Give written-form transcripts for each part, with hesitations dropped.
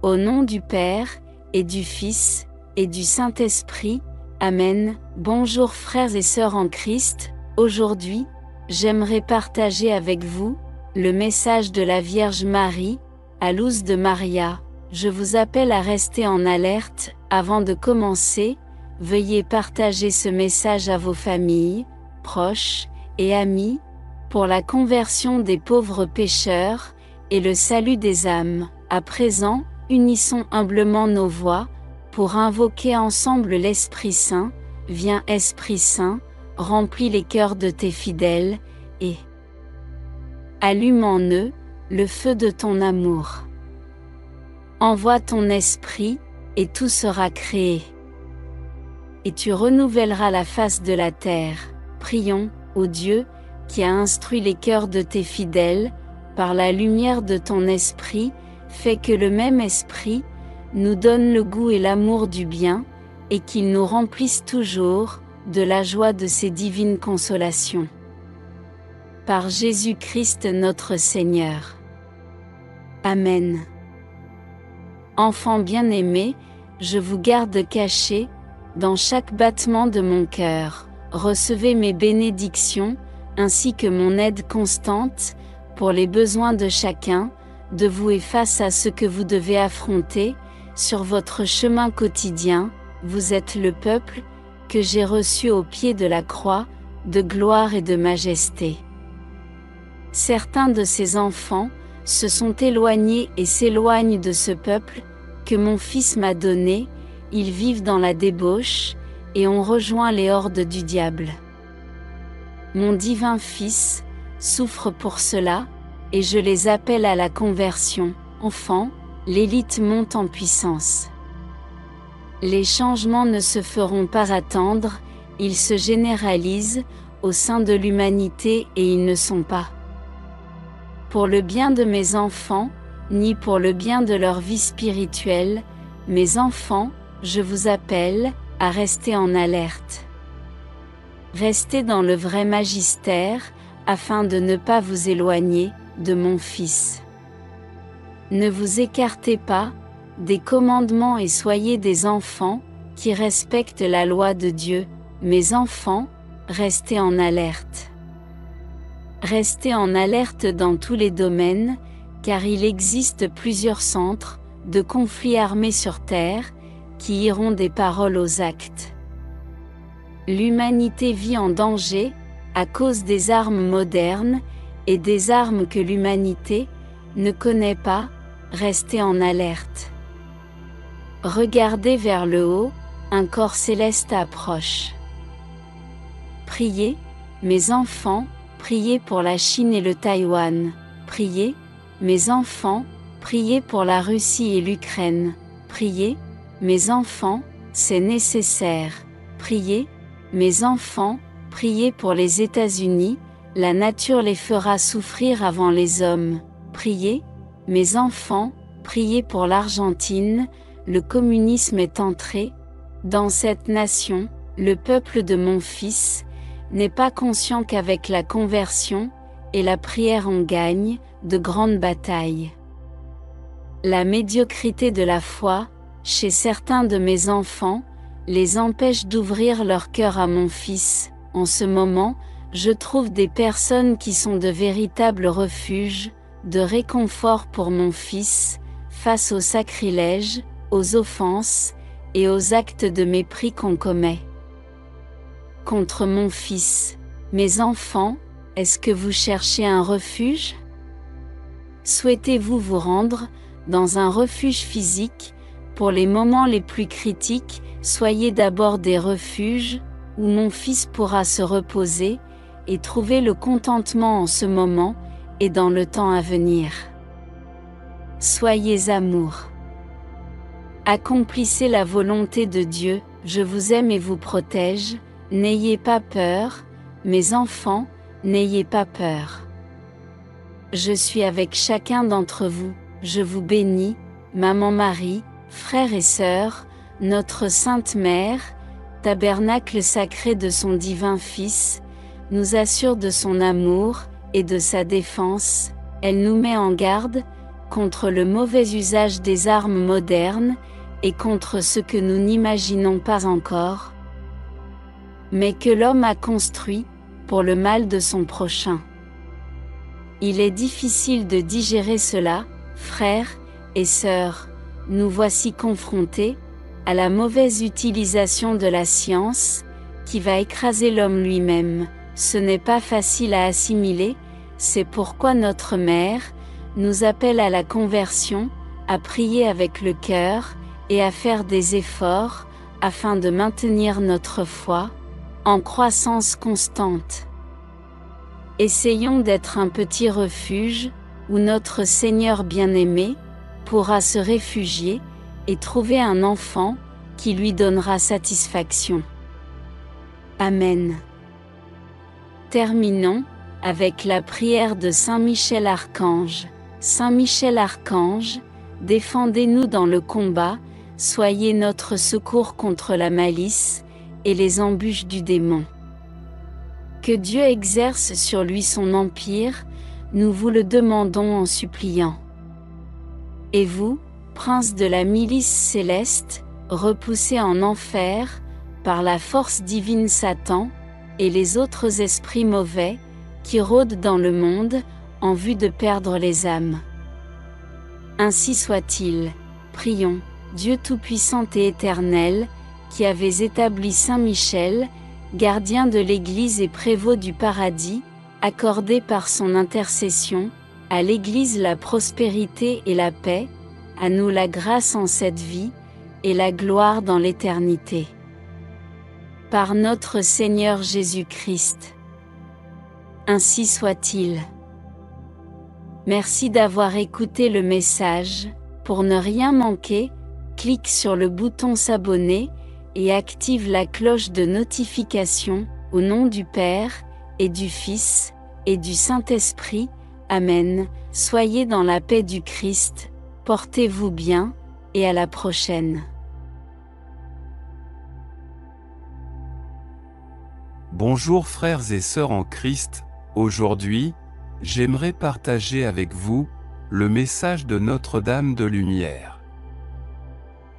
Au nom du Père, et du Fils, et du Saint-Esprit, Amen. Bonjour frères et sœurs en Christ, aujourd'hui, j'aimerais partager avec vous, le message de la Vierge Marie, à Luz de Maria. Je vous appelle à rester en alerte. Avant de commencer, veuillez partager ce message à vos familles, proches et amis, pour la conversion des pauvres pécheurs, et le salut des âmes. À présent, unissons humblement nos voix, pour invoquer ensemble l'Esprit Saint. Viens Esprit Saint, remplis les cœurs de tes fidèles, et allume en eux, le feu de ton amour. Envoie ton esprit, et tout sera créé. Et tu renouvelleras la face de la terre. Prions, ô Dieu, qui a instruit les cœurs de tes fidèles, par la lumière de ton esprit, fais que le même esprit nous donne le goût et l'amour du bien, et qu'il nous remplisse toujours de la joie de ses divines consolations. Par Jésus-Christ notre Seigneur. Amen. Enfants bien-aimés, je vous garde cachés, dans chaque battement de mon cœur. Recevez mes bénédictions, ainsi que mon aide constante, pour les besoins de chacun, de vous et face à ce que vous devez affronter, sur votre chemin quotidien. Vous êtes le peuple, que j'ai reçu au pied de la croix, de gloire et de majesté. Certains de ces enfants, se sont éloignés et s'éloignent de ce peuple, que mon Fils m'a donné, ils vivent dans la débauche, et ont rejoint les hordes du diable. Mon divin Fils, souffre pour cela, et je les appelle à la conversion. Enfants, l'élite monte en puissance. Les changements ne se feront pas attendre, ils se généralisent, au sein de l'humanité et ils ne sont pas pour le bien de mes enfants, ni pour le bien de leur vie spirituelle. Mes enfants, je vous appelle, à rester en alerte. Restez dans le vrai magistère, afin de ne pas vous éloigner de mon Fils. Ne vous écartez pas des commandements et soyez des enfants qui respectent la loi de Dieu. Mes enfants, restez en alerte. Restez en alerte dans tous les domaines, car il existe plusieurs centres de conflits armés sur Terre, qui iront des paroles aux actes. L'humanité vit en danger, à cause des armes modernes, et des armes que l'humanité ne connaît pas. Restez en alerte. Regardez vers le haut, un corps céleste approche. Priez, mes enfants, priez pour la Chine et le Taïwan. Priez, mes enfants, priez pour la Russie et l'Ukraine. Priez, mes enfants, c'est nécessaire. Priez, mes enfants, priez pour les États-Unis, la nature les fera souffrir avant les hommes. Priez, mes enfants, priez pour l'Argentine, le communisme est entré dans cette nation. Le peuple de mon Fils n'est pas conscient qu'avec la conversion et la prière on gagne de grandes batailles. La médiocrité de la foi, chez certains de mes enfants, les empêche d'ouvrir leur cœur à mon Fils. En ce moment, je trouve des personnes qui sont de véritables refuges, de réconfort pour mon Fils, face aux sacrilèges, aux offenses, et aux actes de mépris qu'on commet contre mon Fils. Mes enfants, est-ce que vous cherchez un refuge? Souhaitez-vous vous rendre dans un refuge physique? Pour les moments les plus critiques, soyez d'abord des refuges, où mon Fils pourra se reposer, et trouver le contentement en ce moment, et dans le temps à venir. Soyez amour. Accomplissez la volonté de Dieu. Je vous aime et vous protège. N'ayez pas peur, mes enfants, n'ayez pas peur. Je suis avec chacun d'entre vous, je vous bénis, Maman Marie, frères et sœurs, notre Sainte Mère, tabernacle sacré de son divin Fils, nous assure de son amour et de sa défense. Elle nous met en garde, contre le mauvais usage des armes modernes, et contre ce que nous n'imaginons pas encore, mais que l'homme a construit, pour le mal de son prochain. Il est difficile de digérer cela, frères et sœurs, nous voici confrontés à la mauvaise utilisation de la science, qui va écraser l'homme lui-même. Ce n'est pas facile à assimiler, c'est pourquoi notre mère nous appelle à la conversion, à prier avec le cœur, et à faire des efforts, afin de maintenir notre foi, en croissance constante. Essayons d'être un petit refuge, où notre Seigneur bien-aimé pourra se réfugier, et trouver un enfant, qui lui donnera satisfaction. Amen. Terminons avec la prière de Saint Michel Archange. Saint Michel Archange, défendez-nous dans le combat, soyez notre secours contre la malice et les embûches du démon. Que Dieu exerce sur lui son empire, nous vous le demandons en suppliant. Et vous, prince de la milice céleste, repoussé en enfer, par la force divine Satan, et les autres esprits mauvais, qui rôdent dans le monde, en vue de perdre les âmes. Ainsi soit-il. Prions, Dieu Tout-Puissant et Éternel, qui avez établi Saint Michel, gardien de l'Église et prévôt du paradis, accordez par son intercession, à l'Église la prospérité et la paix, à nous la grâce en cette vie, et la gloire dans l'éternité. Par notre Seigneur Jésus-Christ. Ainsi soit-il. Merci d'avoir écouté le message. Pour ne rien manquer, clique sur le bouton s'abonner et active la cloche de notification, au nom du Père, et du Fils, et du Saint-Esprit. Amen. Soyez dans la paix du Christ, portez-vous bien, et à la prochaine. Bonjour frères et sœurs en Christ, aujourd'hui, j'aimerais partager avec vous le message de Notre-Dame de Lumière.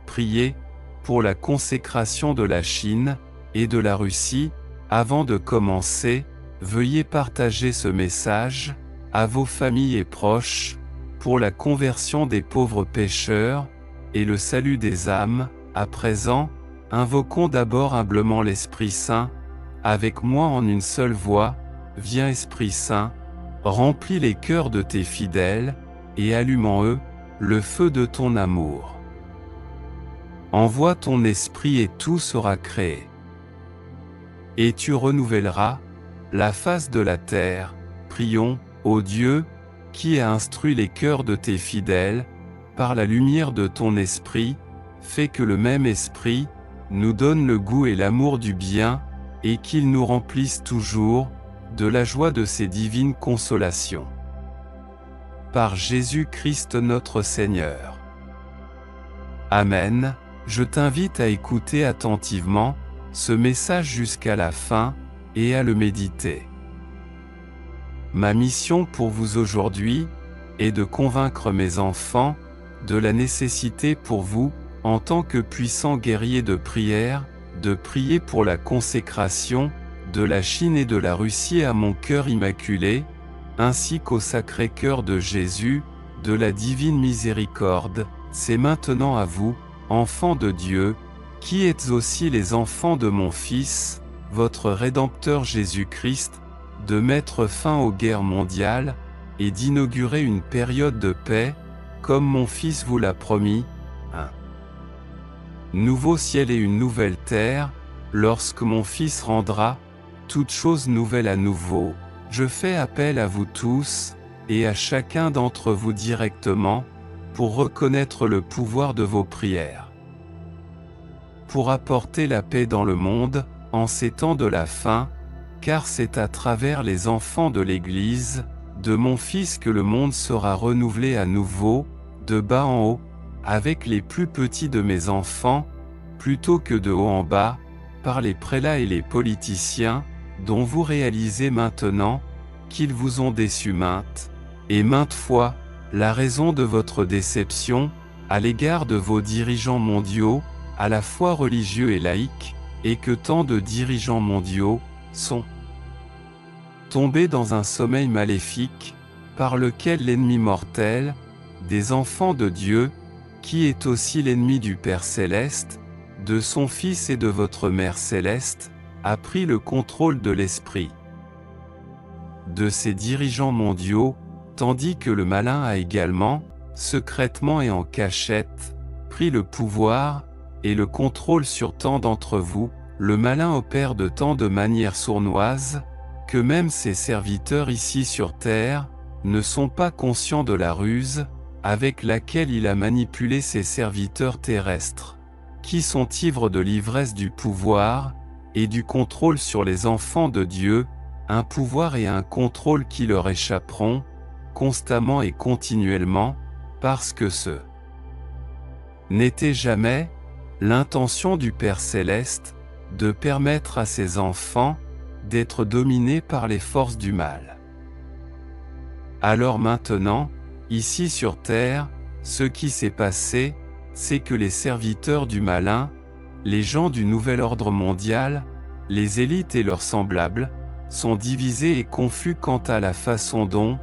Priez pour la consécration de la Chine et de la Russie. Avant de commencer, veuillez partager ce message à vos familles et proches pour la conversion des pauvres pécheurs et le salut des âmes. À présent, invoquons d'abord humblement l'Esprit Saint, avec moi en une seule voix. Viens Esprit Saint, remplis les cœurs de tes fidèles, et allume en eux le feu de ton amour. Envoie ton esprit et tout sera créé. Et tu renouvelleras la face de la terre. Prions, ô Dieu, qui a instruit les cœurs de tes fidèles, par la lumière de ton esprit, fais que le même esprit nous donne le goût et l'amour du bien, et qu'il nous remplisse toujours de la joie de ses divines consolations. Par Jésus-Christ notre Seigneur. Amen. Je t'invite à écouter attentivement ce message jusqu'à la fin, et à le méditer. Ma mission pour vous aujourd'hui est de convaincre mes enfants de la nécessité pour vous, en tant que puissants guerriers de prière, de prier pour la consécration de la Chine et de la Russie à mon cœur immaculé, ainsi qu'au Sacré-Cœur de Jésus, de la divine miséricorde. C'est maintenant à vous, enfants de Dieu, qui êtes aussi les enfants de mon Fils, votre Rédempteur Jésus-Christ, de mettre fin aux guerres mondiales, et d'inaugurer une période de paix, comme mon Fils vous l'a promis. Un nouveau ciel et une nouvelle terre, lorsque mon Fils rendra toutes choses nouvelles à nouveau. Je fais appel à vous tous, et à chacun d'entre vous directement, pour reconnaître le pouvoir de vos prières. Pour apporter la paix dans le monde, en ces temps de la fin, car c'est à travers les enfants de l'Église, de mon Fils que le monde sera renouvelé à nouveau, de bas en haut, avec les plus petits de mes enfants, plutôt que de haut en bas, par les prélats et les politiciens, dont vous réalisez maintenant qu'ils vous ont déçu maintes et maintes fois, la raison de votre déception, à l'égard de vos dirigeants mondiaux, à la fois religieux et laïcs, et que tant de dirigeants mondiaux sont tombés dans un sommeil maléfique, par lequel l'ennemi mortel, des enfants de Dieu, qui est aussi l'ennemi du Père Céleste, de son Fils et de votre Mère Céleste, a pris le contrôle de l'esprit de ces dirigeants mondiaux, tandis que le malin a également, secrètement et en cachette, pris le pouvoir et le contrôle sur tant d'entre vous. Le malin opère de tant de manières sournoises, que même ses serviteurs ici sur terre ne sont pas conscients de la ruse avec laquelle il a manipulé ses serviteurs terrestres, qui sont ivres de l'ivresse du pouvoir et du contrôle sur les enfants de Dieu, un pouvoir et un contrôle qui leur échapperont, constamment et continuellement, parce que ce n'était jamais l'intention du Père Céleste de permettre à ses enfants d'être dominés par les forces du mal. Alors maintenant, ici sur terre, ce qui s'est passé, c'est que les serviteurs du malin, les gens du nouvel ordre mondial, les élites et leurs semblables, sont divisés et confus quant à la façon dont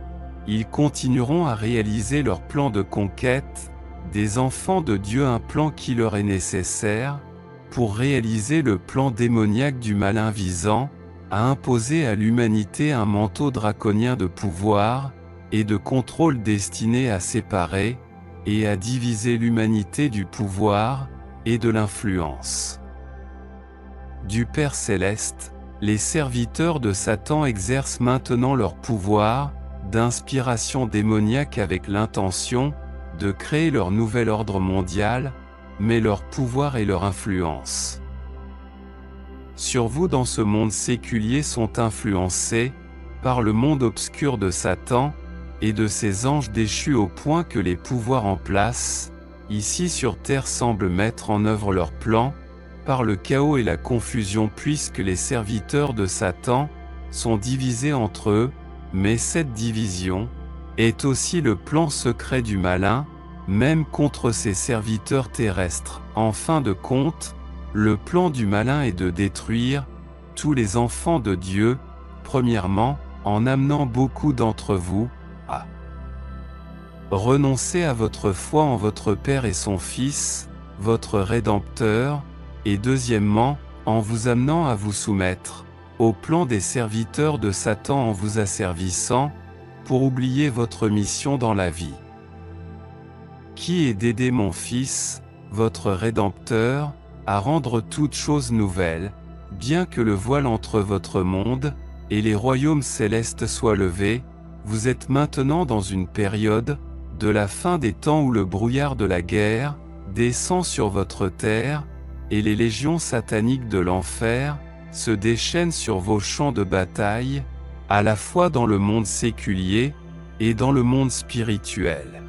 ils continueront à réaliser leur plan de conquête des enfants de Dieu, un plan qui leur est nécessaire pour réaliser le plan démoniaque du malin visant à imposer à l'humanité un manteau draconien de pouvoir et de contrôle destiné à séparer et à diviser l'humanité du pouvoir et de l'influence du Père Céleste. Les serviteurs de Satan exercent maintenant leur pouvoir d'inspiration démoniaque avec l'intention de créer leur nouvel ordre mondial, mais leur pouvoir et leur influence sur vous dans ce monde séculier sont influencés par le monde obscur de Satan et de ses anges déchus, au point que les pouvoirs en place, ici sur terre, semblent mettre en œuvre leur plan, par le chaos et la confusion, puisque les serviteurs de Satan sont divisés entre eux, mais cette division est aussi le plan secret du malin, même contre ses serviteurs terrestres. En fin de compte, le plan du malin est de détruire tous les enfants de Dieu, premièrement, en amenant beaucoup d'entre vous à renoncer à votre foi en votre Père et son Fils, votre Rédempteur, et deuxièmement, en vous amenant à vous soumettre au plan des serviteurs de Satan, en vous asservissant, pour oublier votre mission dans la vie, qui est d'aider mon Fils, votre Rédempteur, à rendre toutes choses nouvelles, bien que le voile entre votre monde et les royaumes célestes soit levé. Vous êtes maintenant dans une période de la fin des temps où le brouillard de la guerre descend sur votre terre, et les légions sataniques de l'enfer se déchaînent sur vos champs de bataille, à la fois dans le monde séculier et dans le monde spirituel.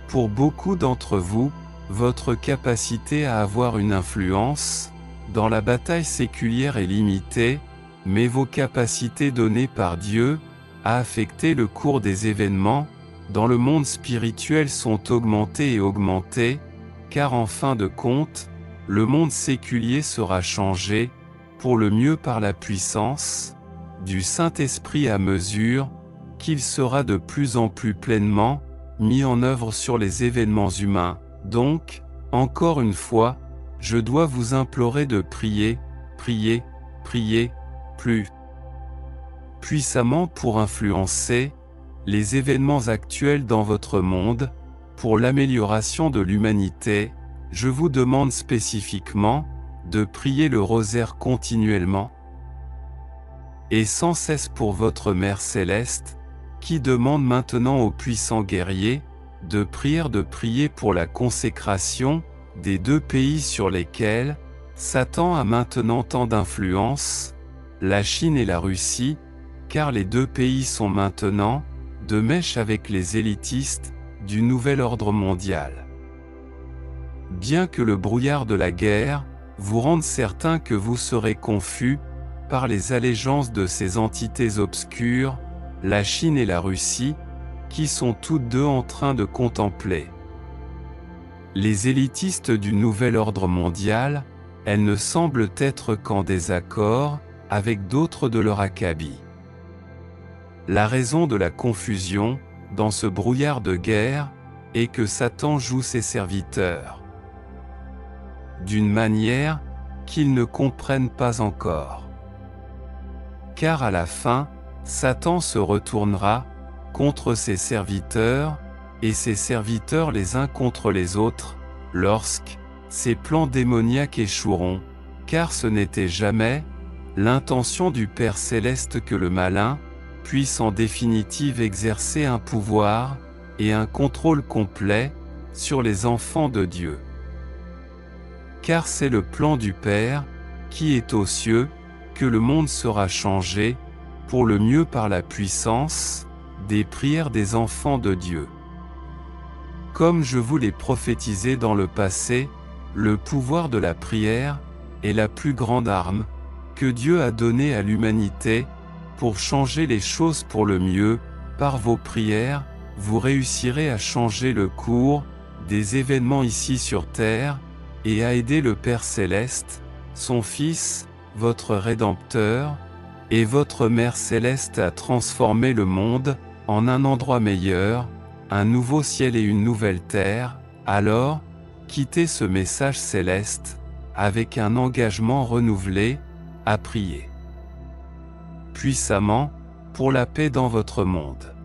Pour beaucoup d'entre vous, votre capacité à avoir une influence dans la bataille séculière est limitée, mais vos capacités données par Dieu à affecter le cours des événements dans le monde spirituel sont augmentées et augmentées, car en fin de compte, le monde séculier sera changé pour le mieux par la puissance du Saint-Esprit à mesure qu'il sera de plus en plus pleinement mis en œuvre sur les événements humains. Donc, encore une fois, je dois vous implorer de prier, prier, prier, plus puissamment pour influencer les événements actuels dans votre monde, pour l'amélioration de l'humanité. Je vous demande spécifiquement de prier le rosaire continuellement et sans cesse pour votre Mère Céleste, qui demande maintenant aux puissants guerriers de prier pour la consécration des deux pays sur lesquels Satan a maintenant tant d'influence, la Chine et la Russie, car les deux pays sont maintenant de mèche avec les élitistes du nouvel ordre mondial. Bien que le brouillard de la guerre vous rende certain que vous serez confus par les allégeances de ces entités obscures, la Chine et la Russie, qui sont toutes deux en train de contempler. Les élitistes du nouvel ordre mondial, elles ne semblent être qu'en désaccord avec d'autres de leur acabit. La raison de la confusion, dans ce brouillard de guerre, est que Satan joue ses serviteurs d'une manière qu'ils ne comprennent pas encore. Car à la fin, Satan se retournera contre ses serviteurs, et ses serviteurs les uns contre les autres, lorsque ses plans démoniaques échoueront, car ce n'était jamais l'intention du Père Céleste que le malin puisse en définitive exercer un pouvoir et un contrôle complet sur les enfants de Dieu. Car c'est le plan du Père, qui est aux cieux, que le monde sera changé, pour le mieux par la puissance des prières des enfants de Dieu. Comme je vous l'ai prophétisé dans le passé, le pouvoir de la prière est la plus grande arme que Dieu a donnée à l'humanité pour changer les choses pour le mieux. Par vos prières, vous réussirez à changer le cours des événements ici sur terre et à aider le Père Céleste, son Fils, votre Rédempteur, et votre Mère Céleste à transformer le monde en un endroit meilleur, un nouveau ciel et une nouvelle terre. Alors, quittez ce message céleste avec un engagement renouvelé à prier puissamment pour la paix dans votre monde.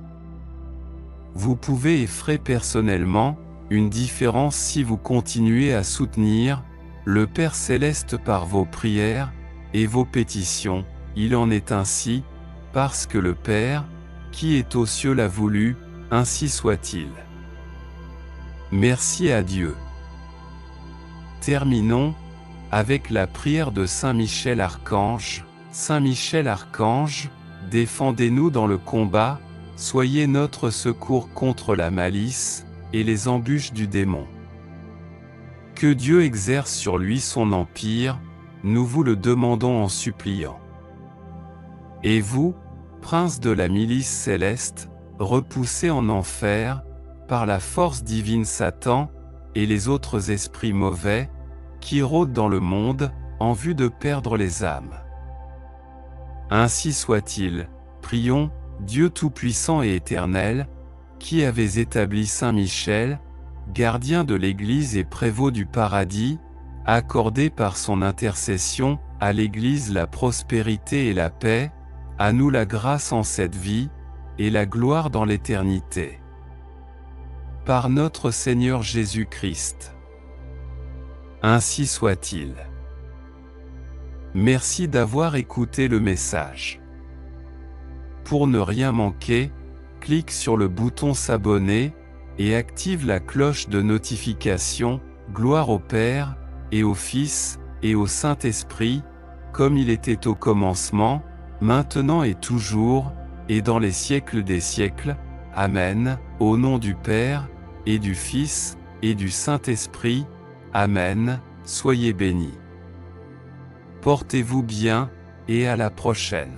Vous pouvez effrayer personnellement une différence si vous continuez à soutenir le Père Céleste par vos prières et vos pétitions. Il en est ainsi, parce que le Père, qui est aux cieux l'a voulu, ainsi soit-il. Merci à Dieu. Terminons avec la prière de Saint Michel Archange. Saint Michel Archange, défendez-nous dans le combat, soyez notre secours contre la malice et les embûches du démon. Que Dieu exerce sur lui son empire, nous vous le demandons en suppliant. Et vous, prince de la milice céleste, repoussez en enfer, par la force divine Satan, et les autres esprits mauvais, qui rôdent dans le monde, en vue de perdre les âmes. Ainsi soit-il, prions, Dieu Tout-Puissant et Éternel, qui avez établi Saint Michel, gardien de l'Église et prévôt du paradis, accordez par son intercession, à l'Église la prospérité et la paix, à nous la grâce en cette vie, et la gloire dans l'éternité. Par notre Seigneur Jésus-Christ. Ainsi soit-il. Merci d'avoir écouté le message. Pour ne rien manquer, clique sur le bouton s'abonner et active la cloche de notification. Gloire au Père, et au Fils, et au Saint-Esprit, comme il était au commencement, maintenant et toujours, et dans les siècles des siècles. Amen. Au nom du Père, et du Fils, et du Saint-Esprit. Amen. Soyez bénis. Portez-vous bien, et à la prochaine.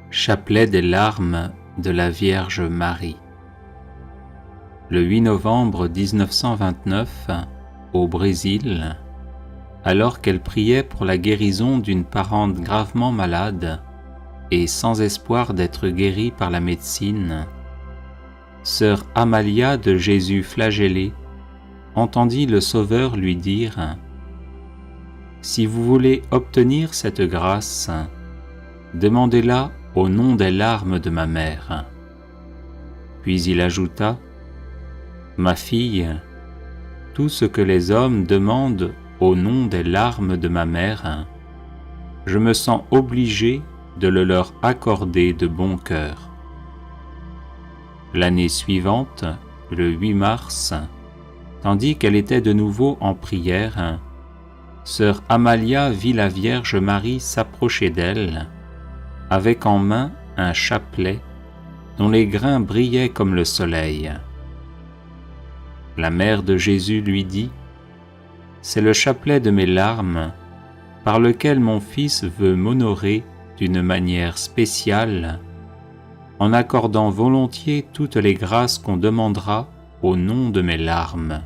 Chapelet des larmes de la Vierge Marie. Le 8 novembre 1929, au Brésil, alors qu'elle priait pour la guérison d'une parente gravement malade et sans espoir d'être guérie par la médecine, sœur Amalia de Jésus flagellé entendit le Sauveur lui dire : « Si vous voulez obtenir cette grâce, demandez-la au nom des larmes de ma mère. » Puis il ajouta : « Ma fille, tout ce que les hommes demandent au nom des larmes de ma mère, je me sens obligé de le leur accorder de bon cœur. » L'année suivante, le 8 mars, tandis qu'elle était de nouveau en prière, sœur Amalia vit la Vierge Marie s'approcher d'elle, avec en main un chapelet dont les grains brillaient comme le soleil. La mère de Jésus lui dit : « C'est le chapelet de mes larmes, par lequel mon Fils veut m'honorer d'une manière spéciale en accordant volontiers toutes les grâces qu'on demandera au nom de mes larmes.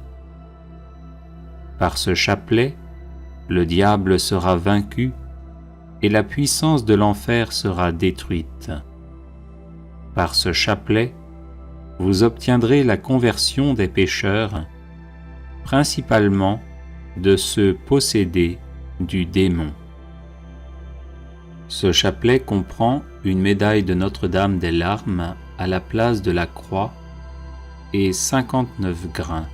Par ce chapelet, le diable sera vaincu et la puissance de l'enfer sera détruite. Par ce chapelet, vous obtiendrez la conversion des pécheurs, principalement de ceux possédés du démon. Ce chapelet comprend une médaille de Notre-Dame des larmes à la place de la croix et 59 grains,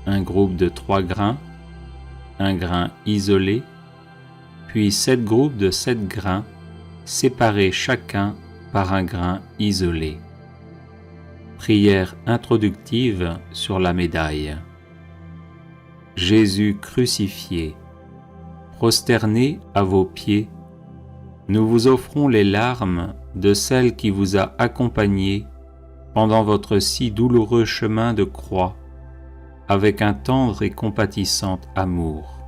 un groupe de 3 grains, un grain isolé, puis 7 groupes de 7 grains séparés chacun par un grain isolé. Prière introductive sur la médaille. Jésus crucifié, prosterné à vos pieds, nous vous offrons les larmes de celle qui vous a accompagné pendant votre si douloureux chemin de croix, avec un tendre et compatissant amour.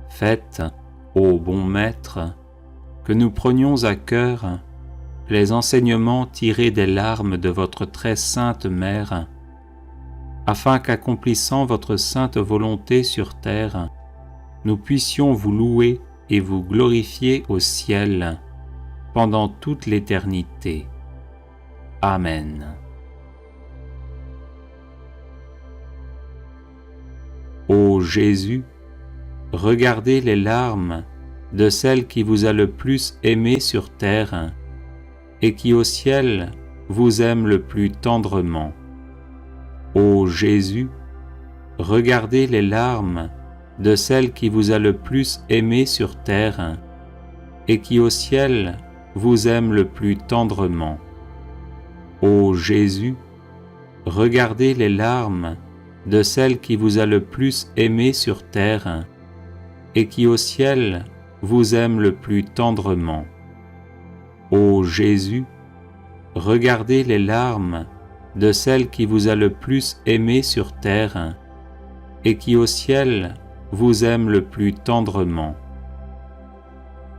Faites, ô bon Maître, que nous prenions à cœur les enseignements tirés des larmes de votre très sainte Mère, afin qu'accomplissant votre sainte volonté sur terre, nous puissions vous louer et vous glorifier au ciel pendant toute l'éternité. Amen. Ô Jésus, regardez les larmes de celle qui vous a le plus aimé sur terre et qui au ciel vous aime le plus tendrement. Ô Jésus, regardez les larmes de celle qui vous a le plus aimé sur terre et qui au ciel vous aime le plus tendrement. Ô Jésus, regardez les larmes de celle qui vous a le plus aimé sur terre et qui au ciel vous aime le plus tendrement. Ô Jésus, regardez les larmes de celle qui vous a le plus aimé sur terre et qui au ciel vous aime le plus tendrement.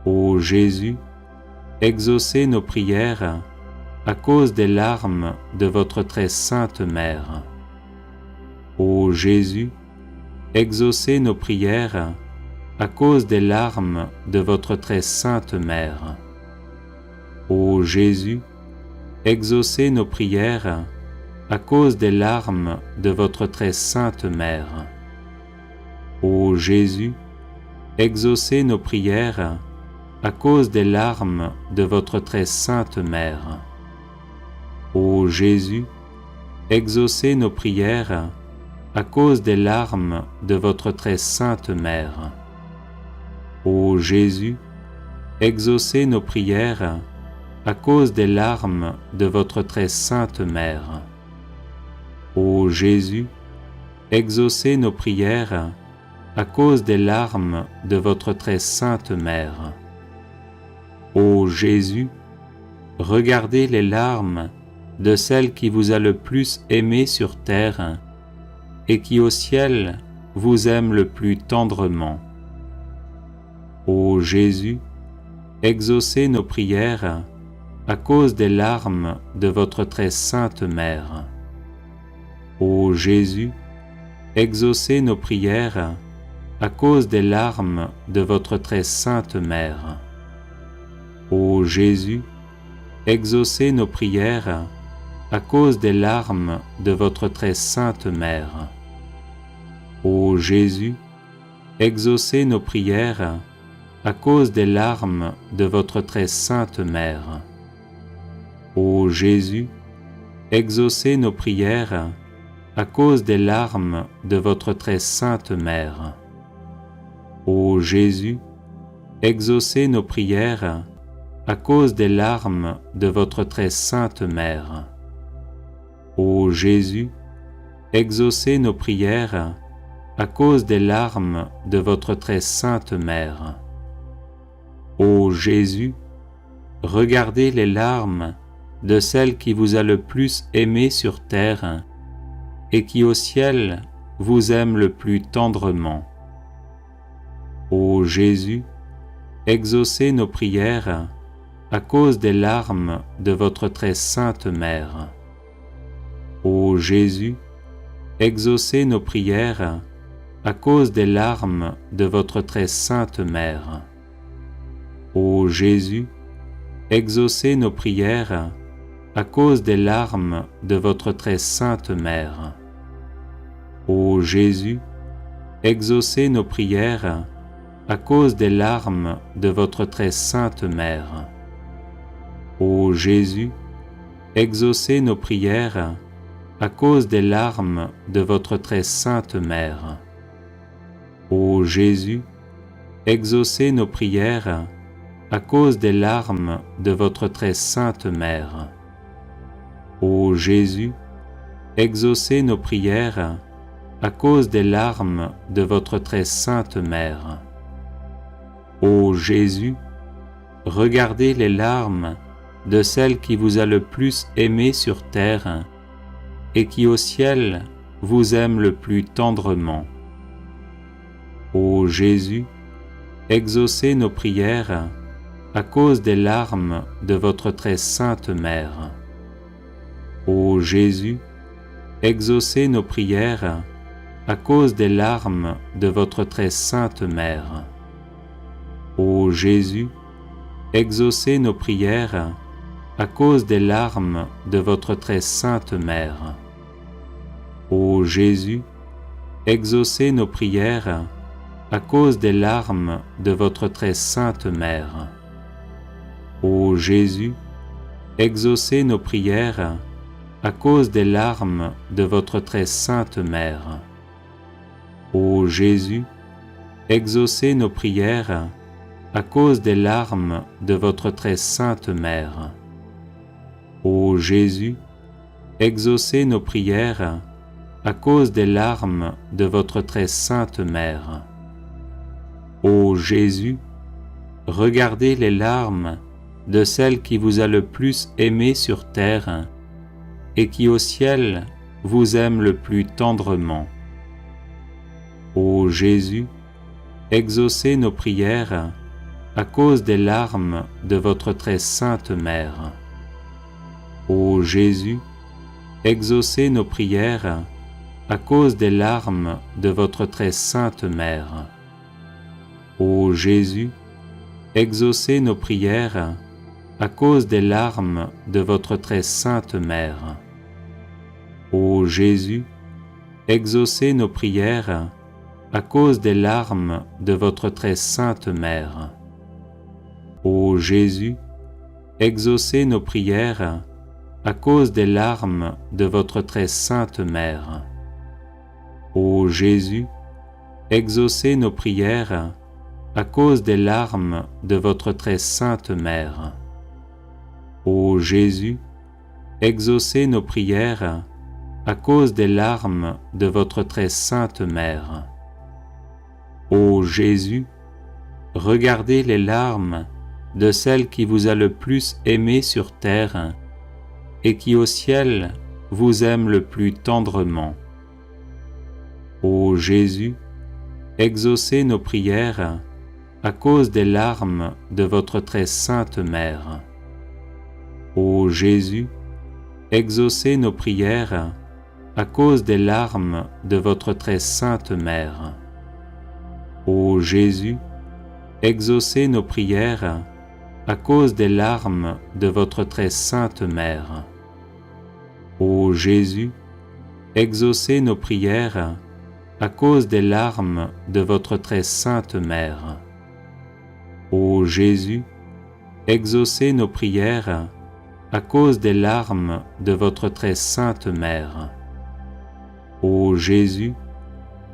Ô Jésus, exaucez nos prières à cause des larmes de votre très sainte Mère. Ô Jésus, exaucez nos prières à cause des larmes de votre très sainte Mère. Ô Jésus, exaucez nos prières à cause des larmes de votre très sainte Mère. Ô Jésus, exaucez nos prières à cause des larmes de votre très sainte Mère. Ô Jésus, exaucez nos prières à cause des larmes de votre très sainte Mère. Ô Jésus, exaucez nos prières à cause des larmes de votre très sainte Mère. Ô Jésus, exaucez nos prières à cause des larmes de votre très sainte Mère. Ô Jésus, regardez les larmes de celle qui vous a le plus aimé sur terre et qui au ciel vous aime le plus tendrement. Ô Jésus, exaucez nos prières à cause des larmes de votre très sainte Mère. Ô Jésus, exaucez nos prières à cause des larmes de votre très sainte Mère. Ô Jésus, exaucez nos prières à cause des larmes de votre très sainte Mère. Ô Jésus, exaucez nos prières à cause des larmes de votre très sainte Mère. Ô Jésus, exaucez nos prières à cause des larmes de votre très sainte Mère. Ô Jésus, exaucez nos prières à cause des larmes de votre très sainte Mère. Ô Jésus, exaucez nos prières à cause des larmes de votre très sainte Mère. Ô Jésus, regardez les larmes de celle qui vous a le plus aimé sur terre et qui au ciel vous aime le plus tendrement. Ô Jésus, exaucez nos prières à cause des larmes de votre très sainte mère. Ô Jésus, exaucez nos prières à cause des larmes de votre très sainte mère. Ô Jésus, exaucez nos prières à cause des larmes de votre très sainte mère. Ô Jésus, exaucez nos prières à cause des larmes de votre très sainte mère. Ô Jésus, exaucez nos prières à cause des larmes de votre très sainte mère. Ô Jésus, exaucez nos prières à cause des larmes de votre très sainte mère. Ô Jésus, exaucez nos prières à cause des larmes de votre très sainte mère. Ô Jésus, regardez les larmes de celle qui vous a le plus aimé sur terre et qui au ciel vous aime le plus tendrement. Ô Jésus, exaucez nos prières à cause des larmes de votre très sainte mère. Ô Jésus, exaucez nos prières à cause des larmes de votre très sainte mère. Ô Jésus, exaucez nos prières à cause des larmes de votre très sainte mère. Ô Jésus, exaucez nos prières à cause des larmes de votre très sainte mère. Ô Jésus, exaucez nos prières à cause des larmes de votre très sainte mère. Ô Jésus, exaucez nos prières à cause des larmes de votre très sainte mère. Ô Jésus, exaucez nos prières à cause des larmes de votre très sainte mère. Ô Jésus, regardez les larmes de celle qui vous a le plus aimé sur terre et qui au ciel vous aime le plus tendrement. Ô Jésus, exaucez nos prières à cause des larmes de votre très sainte mère. Ô Jésus, exaucez nos prières à cause des larmes de votre très sainte mère. Ô Jésus, exaucez nos prières à cause des larmes de votre très sainte mère. Ô Jésus, exaucez nos prières à cause des larmes de votre très sainte mère. Ô Jésus, exaucez nos prières à cause des larmes de votre très sainte mère. Ô Jésus, exaucez nos prières à cause des larmes de votre très sainte mère. Ô Jésus, exaucez nos prières à cause des larmes de votre très sainte mère. Ô Jésus, regardez les larmes de celle qui vous a le plus aimé sur terre et qui au ciel vous aime le plus tendrement. Ô Jésus, exaucez nos prières à cause des larmes de votre très sainte mère. Ô Jésus, exaucez nos prières à cause des larmes de votre très sainte mère. Ô Jésus, exaucez nos prières à cause des larmes de votre très sainte mère. Ô Jésus, exaucez nos prières à cause des larmes de votre très sainte mère. Ô Jésus, exaucez nos prières à cause des larmes de votre très sainte mère. Ô Jésus,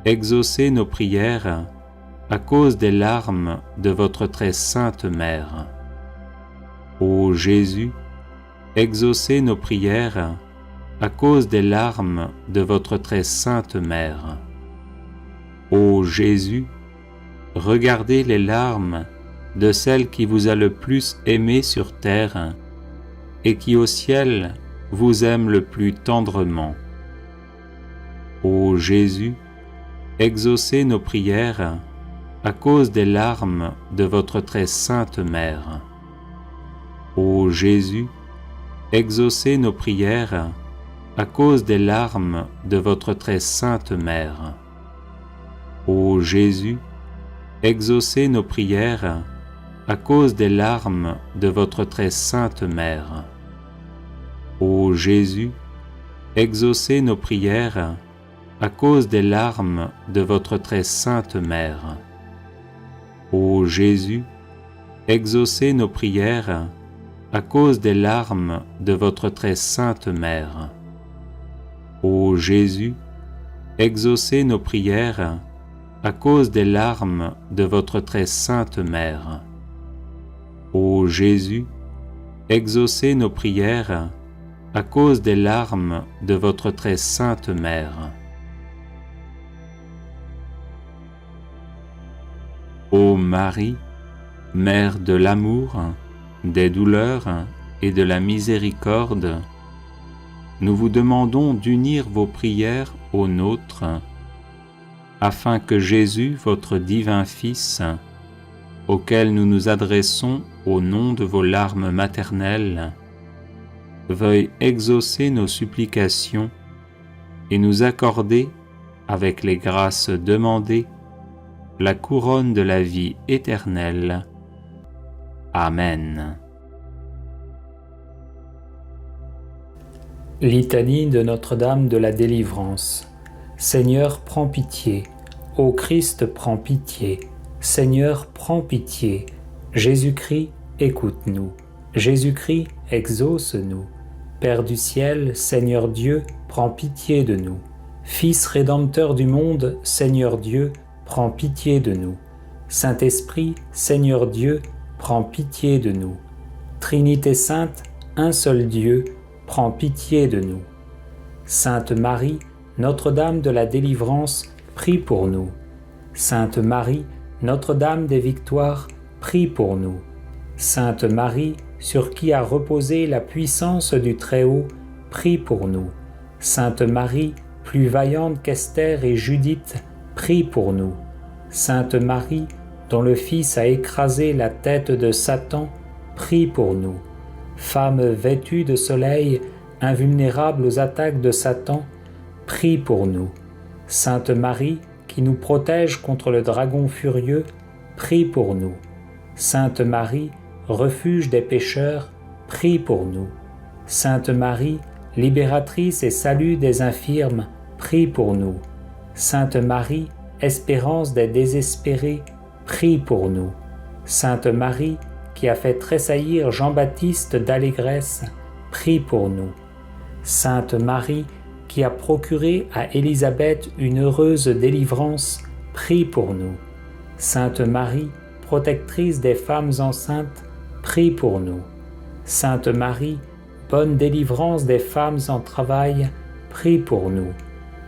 exaucez nos prières à cause des larmes de votre très sainte mère. Ô Jésus, exaucez nos prières à cause des larmes de votre très sainte mère. Ô Jésus, regardez les larmes de celle qui vous a le plus aimé sur terre et qui au ciel vous aime le plus tendrement. Ô Jésus, exaucez nos prières à cause des larmes de votre très sainte mère. Ô Jésus, exaucez nos prières à cause des larmes de votre très sainte Mère. Ô Jésus, exaucez nos prières à cause des larmes de votre très sainte Mère. Ô Jésus, exaucez nos prières à cause des larmes de votre très sainte Mère. Ô Jésus, exaucez nos prières à cause des larmes de votre très sainte Mère. Ô Jésus, exaucez nos prières à cause des larmes de votre très sainte Mère. Ô Jésus, exaucez nos prières à cause des larmes de votre très sainte Mère. Ô Marie, Mère de l'amour, des douleurs et de la miséricorde, nous vous demandons d'unir vos prières aux nôtres, afin que Jésus, votre divin Fils, auquel nous nous adressons au nom de vos larmes maternelles, veuille exaucer nos supplications et nous accorder, avec les grâces demandées, la couronne de la vie éternelle. Amen. Litanie de Notre-Dame de la Délivrance. Seigneur, prends pitié. Ô Christ, prends pitié. Seigneur, prends pitié. Jésus-Christ, écoute-nous. Jésus-Christ, exauce-nous. Père du ciel, Seigneur Dieu, prends pitié de nous. Fils rédempteur du monde, Seigneur Dieu, prends pitié de nous. Saint-Esprit, Seigneur Dieu, prends pitié de nous. Trinité sainte, un seul Dieu, prends pitié de nous. Sainte Marie, Notre-Dame de la Délivrance, prie pour nous. Sainte Marie, Notre-Dame des Victoires, prie pour nous. Sainte Marie, sur qui a reposé la puissance du Très-Haut, prie pour nous. Sainte Marie, plus vaillante qu'Esther et Judith, prie pour nous. Sainte Marie, dont le Fils a écrasé la tête de Satan, prie pour nous. Femme vêtue de soleil, invulnérable aux attaques de Satan, prie pour nous. Sainte Marie, qui nous protège contre le dragon furieux, prie pour nous. Sainte Marie, refuge des pécheurs, prie pour nous. Sainte Marie, libératrice et salut des infirmes, prie pour nous. Sainte Marie, espérance des désespérés, prie pour nous. Sainte Marie, qui a fait tressaillir Jean-Baptiste d'allégresse, prie pour nous. Sainte Marie, qui a procuré à Élisabeth une heureuse délivrance, prie pour nous. Sainte Marie, protectrice des femmes enceintes, prie pour nous. Sainte Marie, bonne délivrance des femmes en travail, prie pour nous.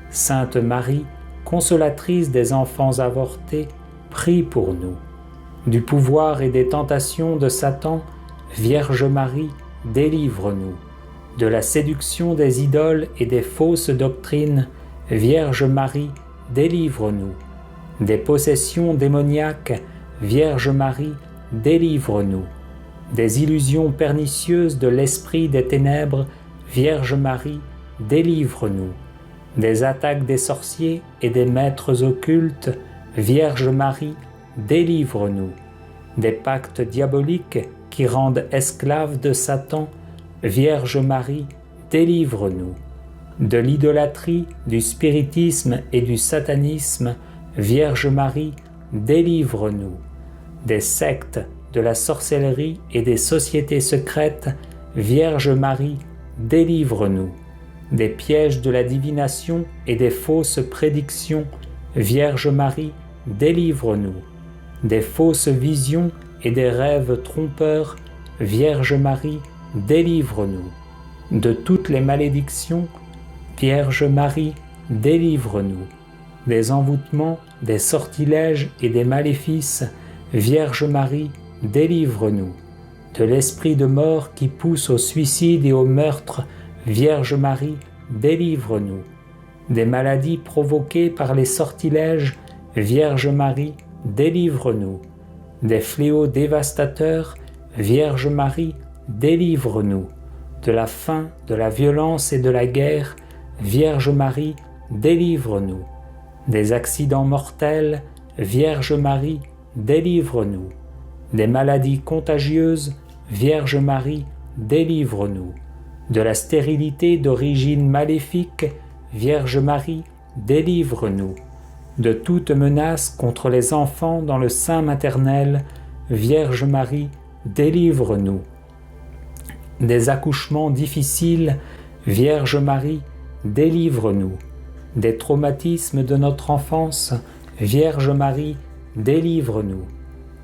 Sainte Marie, consolatrice des enfants avortés, prie pour nous. Du pouvoir et des tentations de Satan, Vierge Marie, délivre-nous. De la séduction des idoles et des fausses doctrines, Vierge Marie, délivre-nous. Des possessions démoniaques, Vierge Marie, délivre-nous. Des illusions pernicieuses de l'esprit des ténèbres, Vierge Marie, délivre-nous. Des attaques des sorciers et des maîtres occultes, Vierge Marie, délivre-nous. Des pactes diaboliques qui rendent esclaves de Satan, Vierge Marie, délivre-nous. De l'idolâtrie, du spiritisme et du satanisme, Vierge Marie, délivre-nous. Des sectes, de la sorcellerie et des sociétés secrètes, Vierge Marie, délivre-nous. Des pièges de la divination et des fausses prédictions, Vierge Marie, délivre-nous. Des fausses visions et des rêves trompeurs, Vierge Marie, délivre-nous. De toutes les malédictions, Vierge Marie, délivre-nous. Des envoûtements, des sortilèges et des maléfices, Vierge Marie, délivre-nous. De l'esprit de mort qui pousse au suicide et au meurtre, Vierge Marie, délivre-nous. Des maladies provoquées par les sortilèges, Vierge Marie, délivre-nous. Des fléaux dévastateurs, Vierge Marie, délivre-nous. De la faim, de la violence et de la guerre, Vierge Marie, délivre-nous. Des accidents mortels, Vierge Marie, délivre-nous. Des maladies contagieuses, Vierge Marie, délivre-nous. De la stérilité d'origine maléfique, Vierge Marie, délivre-nous. De toute menace contre les enfants dans le sein maternel, Vierge Marie, délivre-nous. Des accouchements difficiles, Vierge Marie, délivre-nous. Des traumatismes de notre enfance, Vierge Marie, délivre-nous.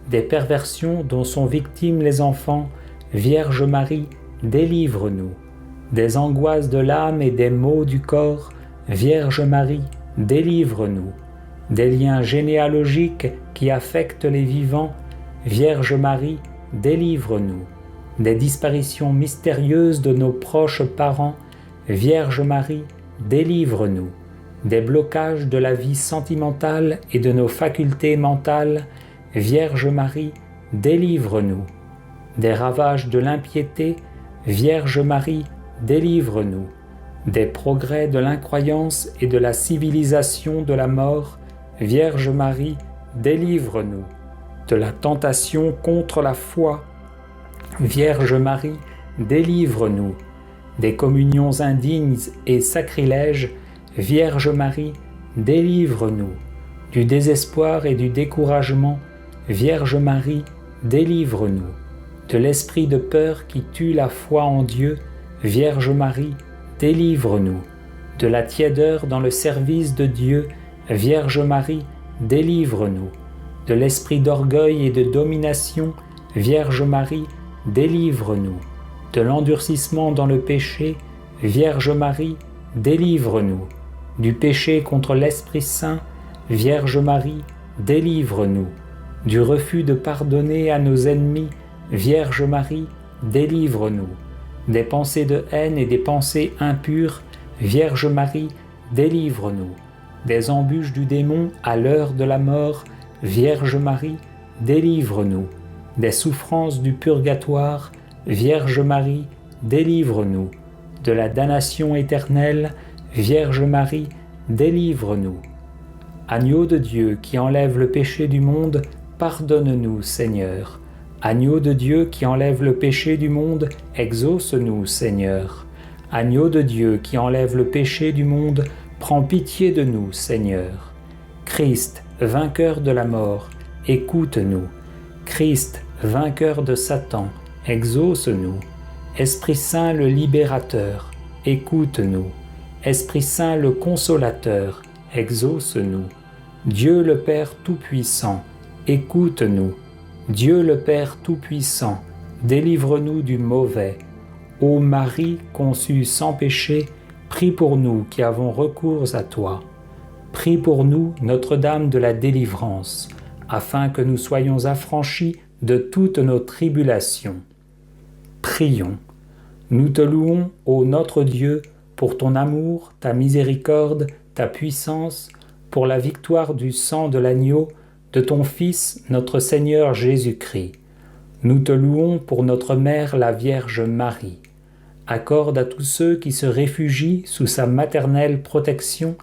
Des perversions dont sont victimes les enfants, Vierge Marie, délivre-nous. Des angoisses de l'âme et des maux du corps, Vierge Marie, délivre-nous. Des liens généalogiques qui affectent les vivants, Vierge Marie, délivre-nous. Des disparitions mystérieuses de nos proches parents, Vierge Marie, délivre-nous. Des blocages de la vie sentimentale et de nos facultés mentales, Vierge Marie, délivre-nous. Des ravages de l'impiété, Vierge Marie, délivre-nous. Des progrès de l'incroyance et de la civilisation de la mort, Vierge Marie, délivre-nous. De la tentation contre la foi, Vierge Marie, délivre-nous. Des communions indignes et sacrilèges, Vierge Marie, délivre-nous. Du désespoir et du découragement, Vierge Marie, délivre-nous. De l'esprit de peur qui tue la foi en Dieu, Vierge Marie, délivre-nous. De la tiédeur dans le service de Dieu, Vierge Marie, délivre-nous. De l'esprit d'orgueil et de domination, Vierge Marie, délivre-nous. De l'endurcissement dans le péché, Vierge Marie, délivre-nous. Du péché contre l'Esprit Saint, Vierge Marie, délivre-nous. Du refus de pardonner à nos ennemis, Vierge Marie, délivre-nous. Des pensées de haine et des pensées impures, Vierge Marie, délivre-nous. Des embûches du démon à l'heure de la mort, Vierge Marie, délivre-nous. Des souffrances du purgatoire, Vierge Marie, délivre-nous. De la damnation éternelle, Vierge Marie, délivre-nous. Agneau de Dieu qui enlève le péché du monde, pardonne-nous, Seigneur. Agneau de Dieu qui enlève le péché du monde, exauce-nous, Seigneur. Agneau de Dieu qui enlève le péché du monde, prends pitié de nous, Seigneur. Christ, vainqueur de la mort, écoute-nous. Christ, vainqueur de Satan, exauce-nous. Esprit Saint le libérateur, écoute-nous. Esprit Saint le consolateur, exauce-nous. Dieu le Père Tout-Puissant, écoute-nous. Dieu le Père Tout-Puissant, délivre-nous du mauvais. Ô Marie conçue sans péché, prie pour nous qui avons recours à toi. Prie pour nous, Notre-Dame de la délivrance, afin que nous soyons affranchis de toutes nos tribulations. Prions. Nous te louons, ô notre Dieu, pour ton amour, ta miséricorde, ta puissance, pour la victoire du sang de l'agneau, de ton Fils, notre Seigneur Jésus-Christ. Nous te louons pour notre Mère, la Vierge Marie. Accorde à tous ceux qui se réfugient sous sa maternelle protection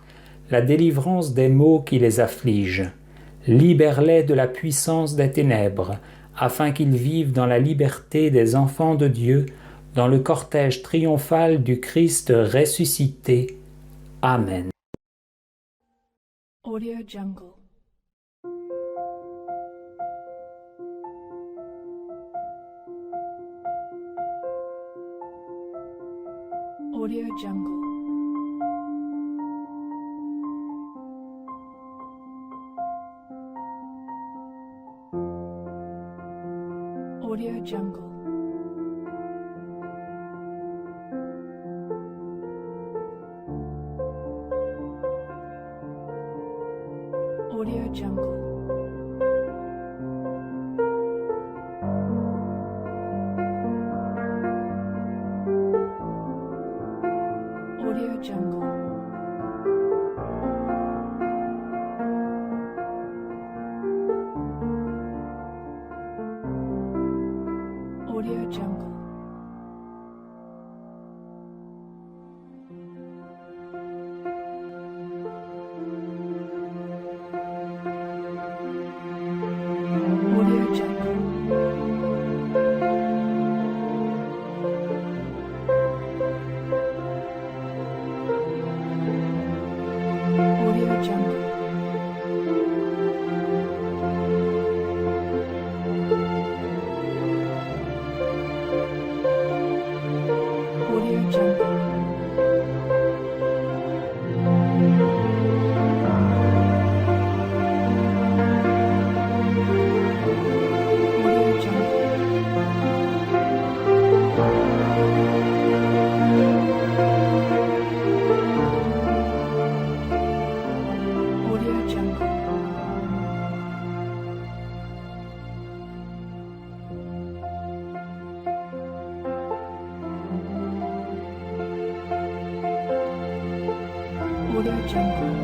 la délivrance des maux qui les affligent. Libère-les de la puissance des ténèbres, afin qu'ils vivent dans la liberté des enfants de Dieu, dans le cortège triomphal du Christ ressuscité. Amen. Audio Jungle. Audio Jungle. Audio Jungle. Audio Jungle. Audio Jungle. Audio Jungle. Audio Jungle. Audio Jungle. Audio Jungle. Audio Jungle. Audio Jungle.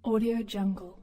Audio Jungle.